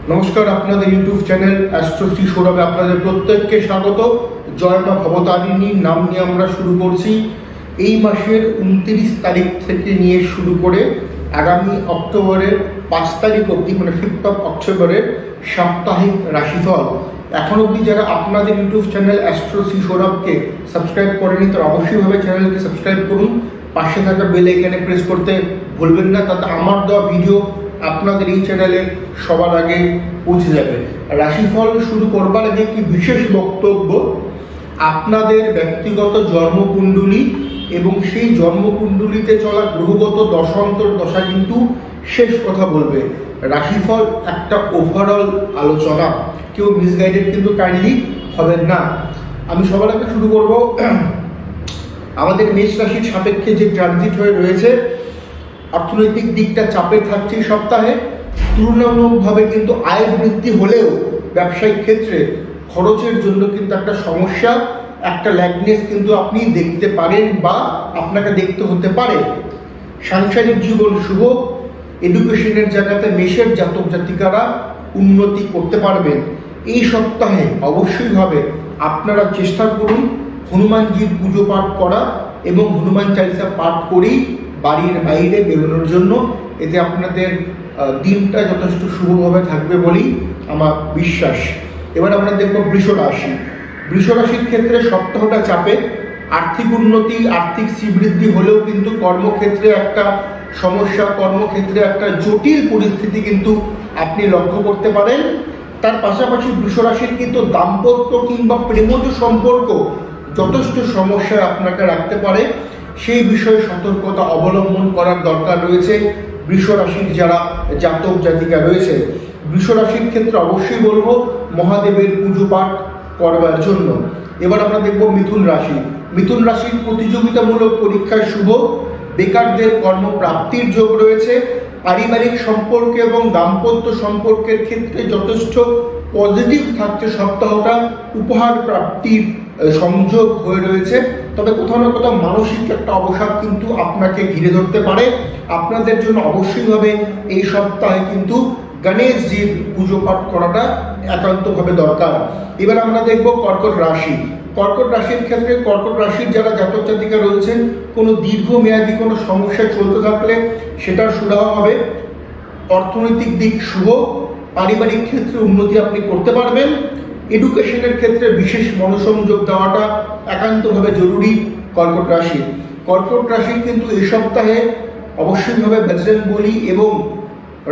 নমস্কার, আপনাদের YouTube channel অ্যাস্ট্রোশ্রী সৌরভে আপনাদের প্রত্যেককে স্বাগত। জয় মা ভবতারিণীর নাম নিয়ে আমরা শুরু করছি। এই মাসের 29 তারিখ থেকে নিয়ে শুরু করে আগামী অক্টোবরের 5 তারিখ অবধি, মানে 5th of অক্টোবরের সাপ্তাহিক রাশিফল। এখন অবধি যারা আপনাদের ইউটিউব চ্যানেল অ্যাস্ট্রোশ্রী সৌরভকে সাবস্ক্রাইব করেনি, তারা অবশ্যইভাবে চ্যানেলকে সাবস্ক্রাইব করুন। পাশে থাকা বেল আইকনে প্রেস করতে ভুলবেন না, তাতে আমার দেওয়া ভিডিও আপনাদের এই চ্যানেলে সবার আগে পৌঁছে যাবে। রাশিফল শুরু করবার আগে একটি বিশেষ বক্তব্য। আপনাদের ব্যক্তিগত জন্মকুণ্ডলী এবং সেই জন্মকুণ্ডলীতে চলা গ্রহগত দশান্তর দশা কিন্তু শেষ কথা বলবে। রাশিফল একটা ওভারঅল আলোচনা, কেউ মিসগাইডেড কিন্তু কাইন্ডলি হবেন না। আমি সবার আগে শুরু করব আমাদের মেষ রাশির সাপেক্ষে যে ট্রানজিট হয়ে রয়েছে। অর্থনৈতিক দিকটা চাপে থাকছে এই সপ্তাহে। তুলনামূলকভাবে কিন্তু আয় বৃদ্ধি হলেও ব্যবসায়িক ক্ষেত্রে খরচের জন্য কিন্তু একটা সমস্যা, একটা ল্যাগনেস কিন্তু আপনি দেখতে পারেন বা আপনাকে দেখতে হতে পারে। সাংসারিক জীবন শুভ। এডুকেশনের জায়গাতে মেষের জাতক জাতিকারা উন্নতি করতে পারবেন। এই সপ্তাহে অবশ্যইভাবে আপনারা চেষ্টা করুন হনুমানজির পুজো পাঠ করা এবং হনুমান চালিসা পাঠ করেই বাড়ির বাইরে বেরোনোর জন্য। এতে আপনাদের দিনটা যথেষ্ট শুভভাবে থাকবে বলেই আমার বিশ্বাস। এবার আমরা দেখব বৃষ রাশি। বৃষ রাশির ক্ষেত্রে সপ্তাহটা চাপে। আর্থিক উন্নতি, আর্থিক শ্রীবৃদ্ধি হলেও কিন্তু কর্মক্ষেত্রে একটা সমস্যা, কর্মক্ষেত্রে একটা জটিল পরিস্থিতি কিন্তু আপনি লক্ষ্য করতে পারেন। তার পাশাপাশি বৃষ রাশির কিন্তু দাম্পত্য কিংবা প্রেমজ সম্পর্ক যথেষ্ট সমস্যায় আপনাকে রাখতে পারে। সেই বিষয়ে সতর্কতা অবলম্বন করার দরকার রয়েছে বৃষ রাশির যারা জাতক জাতিকা রয়েছে। বৃষ রাশির ক্ষেত্রে অবশ্যই বলবো মহাদেবের পুজো পাঠ করবার জন্য। এবার আমরা দেখব মিথুন রাশি। মিথুন রাশির প্রতিযোগিতামূলক পরীক্ষায় শুভ। বেকারদের কর্মপ্রাপ্তির যোগ রয়েছে। পারিবারিক সম্পর্ক এবং দাম্পত্য সম্পর্কের ক্ষেত্রে যথেষ্ট পজিটিভ থাকছে সপ্তাহটা। উপহার প্রাপ্তির সংযোগ হয়ে রয়েছে। তবে কোথাও না কোথাও মানসিক একটা অবসাদ কিন্তু আপনাকে ঘিরে ধরতে পারে। আপনাদের জন্য অবশ্যইভাবে এই সপ্তাহে কিন্তু গণেশজির পুজো পাঠ করাটা একান্তভাবে দরকার। এবার আমরা দেখব কর্কট রাশি। কর্কট রাশির ক্ষেত্রে কর্কট রাশির যারা জাতক জাতিকা রয়েছেন, কোনো দীর্ঘমেয়াদী কোনো সমস্যা চলতে থাকলে সেটার সুরাহা হবে। অর্থনৈতিক দিক শুভ। পারিবারিক ক্ষেত্রে উন্নতি আপনি করতে পারবেন। এডুকেশনের ক্ষেত্রে বিশেষ মনোসংযোগ দেওয়াটা একান্তভাবে জরুরি কর্কট রাশি। কর্কট রাশির কিন্তু এই সপ্তাহে অবশ্যইভাবে বজরং বলি এবং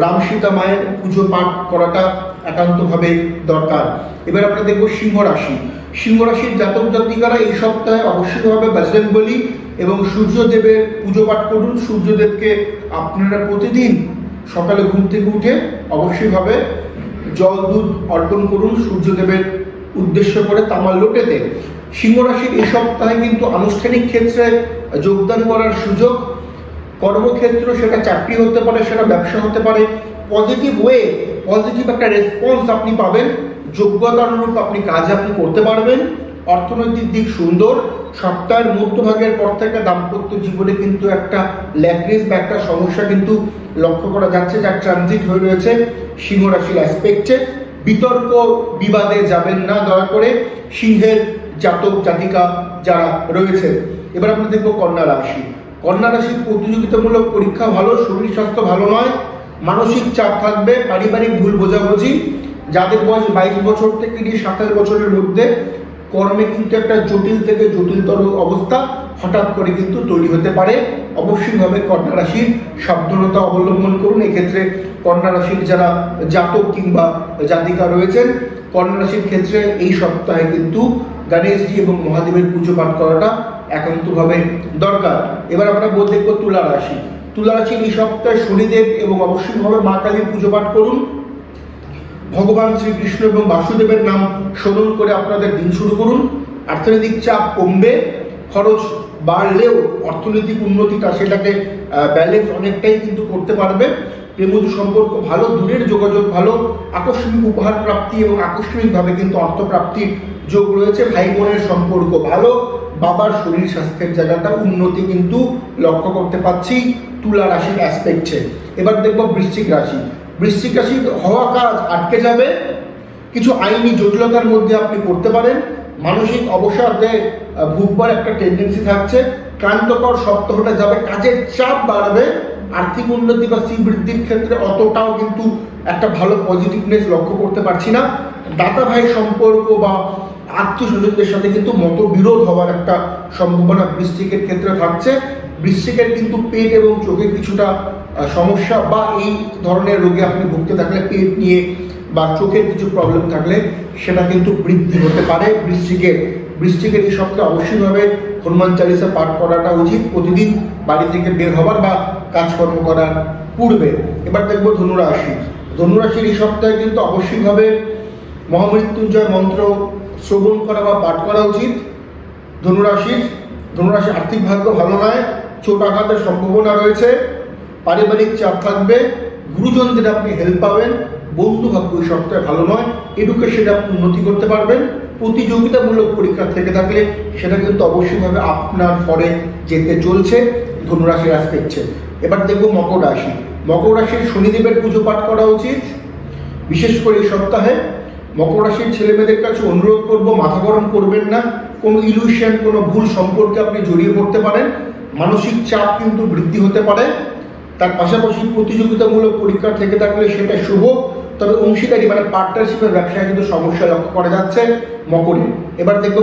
রাম সীতা মায়ের পুজো পাঠ করাটা একান্তভাবে দরকার। এবার আমরা দেখব সিংহ রাশি। সিংহ রাশির জাতক জাতিকারা এই সপ্তাহে অবশ্যইভাবে বজরং বলি এবং সূর্যদেবের পুজো পাঠ করুন। সূর্যদেবকে আপনারা প্রতিদিন সকালে ঘুম থেকে উঠে অবশ্যইভাবে জল দুধ অর্পণ করুন সূর্যদেবের উদ্দেশ্য করে তামার লোটেতে। সিংহ রাশির এই সপ্তাহে কিন্তু আনুষ্ঠানিক ক্ষেত্রে যোগদান করার সুযোগ। কর্মক্ষেত্র, সেটা চাকরি হতে পারে, সেটা ব্যবসা হতে পারে, পজিটিভ ওয়ে, পজিটিভ একটা রেসপন্স আপনি পাবেন। যোগ্যতা অনুরূপ আপনি কাজ আপনি করতে পারবেন। অর্থনৈতিক দিক সুন্দর। সপ্তাহের মধ্যভাগের পর থেকে দাম্পত্য জীবনে কিন্তু একটা ল্যাগনেস বা একটা সমস্যা কিন্তু লক্ষ্য করা যাচ্ছে, যার ট্রানজিট হয়ে রয়েছে সিংহ রাশির অ্যাসপেক্টে। বিতর্ক বিবাদে যাবেন না দয়া করে সিংহের জাতক জাতিকা যারা রয়েছে। এবার আমরা দেখবো কন্যা রাশি। কন্যা রাশির প্রতিযোগিতামূলক পরীক্ষা ভালো। শরীর স্বাস্থ্য ভালো নয়। মানসিক চাপ থাকবে। পারিবারিক ভুল বোঝাবুঝি। যাদের বয়স 22 বছর থেকে নিয়ে 27 বছরের মধ্যে কর্মে কিন্তু একটা জটিল থেকে জটিলতর অবস্থা হঠাৎ করে কিন্তু তৈরি হতে পারে। অবশ্যইভাবে কন্যা রাশির সাবধানতা অবলম্বন করুন। এক্ষেত্রে কন্যা রাশির যারা জাতক কিংবা জাতিকা রয়েছেন, কন্যা রাশির ক্ষেত্রে এই সপ্তাহে কিন্তু গণেশজি এবং মহাদেবের পুজো পাঠ করাটা একান্তভাবে দরকার। এবার আমরা দেখব তুলা রাশি। তুলা রাশির এই সপ্তাহে শনিদেব এবং অবশ্যইভাবে মা কালীর পুজো পাঠ করুন। ভগবান শ্রীকৃষ্ণ এবং বাসুদেবের নাম স্মরণ করে আপনাদের দিন শুরু করুন। অর্থনৈতিক চাপ কমবে। খরচ বাড়লেও অর্থনৈতিক উন্নতিটা সেটাকে ব্যালেন্স অনেকটাই কিন্তু করতে পারবে। প্রেমজ সম্পর্ক ভালো। দূরের যোগাযোগ ভালো। আকস্মিক উপহার প্রাপ্তি এবং আকস্মিকভাবে কিন্তু অর্থপ্রাপ্তির যোগ রয়েছে। ভাই বোনের সম্পর্ক ভালো। বাবার শরীর স্বাস্থ্যের জায়গাটা উন্নতি কিন্তু লক্ষ্য করতে পারছি তুলা রাশির অ্যাসপেক্টে। এবার দেখব বৃশ্চিক রাশি। বৃশ্চিক রাশির হওয়া কাজ আটকে যাবে, কিছু আইনি জটিলতার মধ্যে আপনি পড়তে পারেন, মানসিক অবসাদে ভুগবার একটা টেন্ডেন্সি থাকছে, ক্লান্তকর সপ্তাহটা যাবে, কাজের চাপ বাড়বে, আর্থিক উন্নতি বা শ্রীবৃদ্ধির ক্ষেত্রে অতটাও কিন্তু একটা ভালো পজিটিভনেস লক্ষ্য করতে পারছি না। দাদা ভাই সম্পর্ক বা আত্মীয়স্বজনদের সাথে কিন্তু মতবিরোধ হওয়ার একটা সম্ভাবনা বৃশ্চিকের ক্ষেত্রে থাকছে। বৃশ্চিকের কিন্তু পেট এবং চোখে কিছুটা সমস্যা বা এই ধরনের রোগে আপনি ভুগতে থাকলে, পেট নিয়ে বা চোখের কিছু প্রবলেম থাকলে সেটা কিন্তু বৃদ্ধি হতে পারে বৃশ্চিকের এই সপ্তাহে অবশ্যইভাবে হনুমান চালিসা পাঠ করাটা উচিত প্রতিদিন বাড়ি থেকে বের হবার বা কাজকর্ম করার পূর্বে। এবার দেখবো ধনুরাশির এই সপ্তাহে কিন্তু অবশ্যইভাবে মহামৃত্যুঞ্জয় মন্ত্র শ্রবণ করা বা পাঠ করা উচিত। ধনুরাশি আর্থিক ভাগ্য ভালো নয়, চোট আঘাতের সম্ভাবনা রয়েছে, পারিবারিক চাপ থাকবে, গুরুজনদের আপনি হেল্প পাবেন, বন্ধু ভাগ্য এই সপ্তাহে ভালো নয়, এডুকেশনে আপনি উন্নতি করতে পারবেন, প্রতিযোগিতামূলক পরীক্ষা থেকে থাকলে সেটা কিন্তু অবশ্যইভাবে আপনার ফরে যেতে চলছে ধনুরাশির অ্যাসপেক্টে। এবার দেখবো মকর রাশির শনিদেবের পুজো পাঠ করা উচিত। বিশেষ করে এই সপ্তাহে মকর রাশির ছেলেমেয়েদের কাছে অনুরোধ করব, মাথা গরম করবেন না, কোনো ইলিউশন, কোনো ভুল সম্পর্কে আপনি জড়িয়ে পড়তে পারেন, মানসিক চাপ কিন্তু বৃদ্ধি হতে পারে। তার পাশাপাশি প্রতিযোগিতামূলক পরীক্ষা থেকে থাকলে সেটা শুভ, তবে অংশীদারি মানে পার্টনারশিপের ব্যবসায় কিন্তু সমস্যা লক্ষ্য করা যাচ্ছে মকরে। এবার দেখবো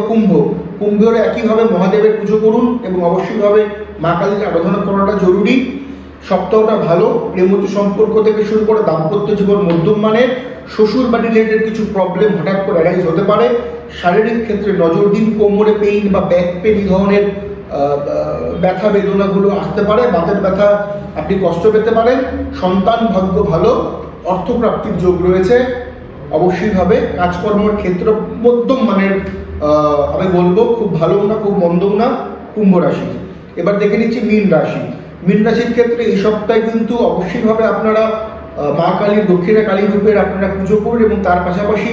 কুম্ভের একইভাবে মহাদেবের পুজো করুন এবং অবশ্যইভাবে মা কালীর আরাধনা করাটা জরুরি। সপ্তাহটা ভালো, প্রেমজ সম্পর্ক থেকে শুরু করে দাম্পত্য জীবন মধ্যম মানের, শ্বশুর বাড়ি রিলেটেড কিছু প্রবলেম হঠাৎ করে অ্যারাইজ হতে পারে। শারীরিক ক্ষেত্রে নজর দিন, কোমরে পেইন বা ব্যাক পেইন এই ধরনের ব্যথা বেদনাগুলো আসতে পারে, বাতের ব্যথা আপনি কষ্ট পেতে পারেন। সন্তান ভাগ্য ভালো, অর্থপ্রাপ্তির যোগ রয়েছে। অবশ্যইভাবে কাজকর্মের ক্ষেত্র মধ্যম মানের, আমি বলবো খুব ভালো না খুব মন্দও না কুম্ভ রাশি। এবার দেখে নিচ্ছি মীন রাশির ক্ষেত্রে এই সপ্তাহে কিন্তু অবশ্যইভাবে আপনারা মা কালীর দক্ষিণা কালী রূপের আপনারা পুজো করুন এবং তার পাশাপাশি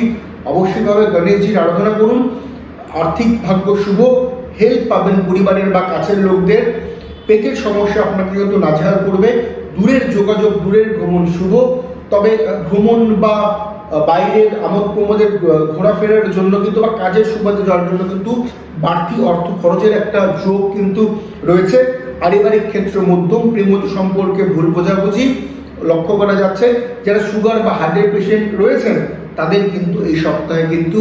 অবশ্যইভাবে গণেশজির আরাধনা করুন। আর্থিক ভাগ্য শুভ, হেল্প পাবেন পরিবারের বা কাছের লোকদের। পেটের সমস্যা আপনাকে কিন্তু নাজেহাল করবে। দূরের যোগাযোগ, দূরের ভ্রমণ শুভ, তবে ভ্রমণ বা বাইরের আমোদ প্রমোদের ঘোরাফেরার জন্য কিন্তু বা কাজের সুবাদে যাওয়ার জন্য কিন্তু বাড়তি অর্থ খরচের একটা যোগ কিন্তু রয়েছে। পারিবারিক ক্ষেত্র মধ্যম, প্রেমজ সম্পর্কে ভুল বোঝাবুঝি লক্ষ্য করা যাচ্ছে। যারা সুগার বা হার্টের পেশেন্ট রয়েছেন তাদের কিন্তু এই সপ্তাহে কিন্তু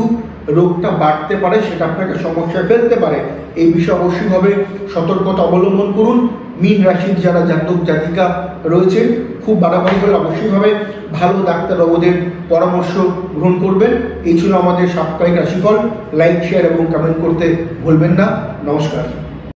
রোগটা বাড়তে পারে, সেটা আপনাকে সমস্যায় ফেলতে পারে। এই বিষয়ে অবশ্যইভাবে সতর্কতা অবলম্বন করুন। মীন রাশির যারা জাতক জাতিকা রয়েছেন খুব বাড়াবাড়ি হলে অবশ্যইভাবে ভালো ডাক্তারবাবুদের পরামর্শ গ্রহণ করবেন। এই ছিল আমাদের সাপ্তাহিক রাশিফল। লাইক, শেয়ার এবং কমেন্ট করতে ভুলবেন না। নমস্কার।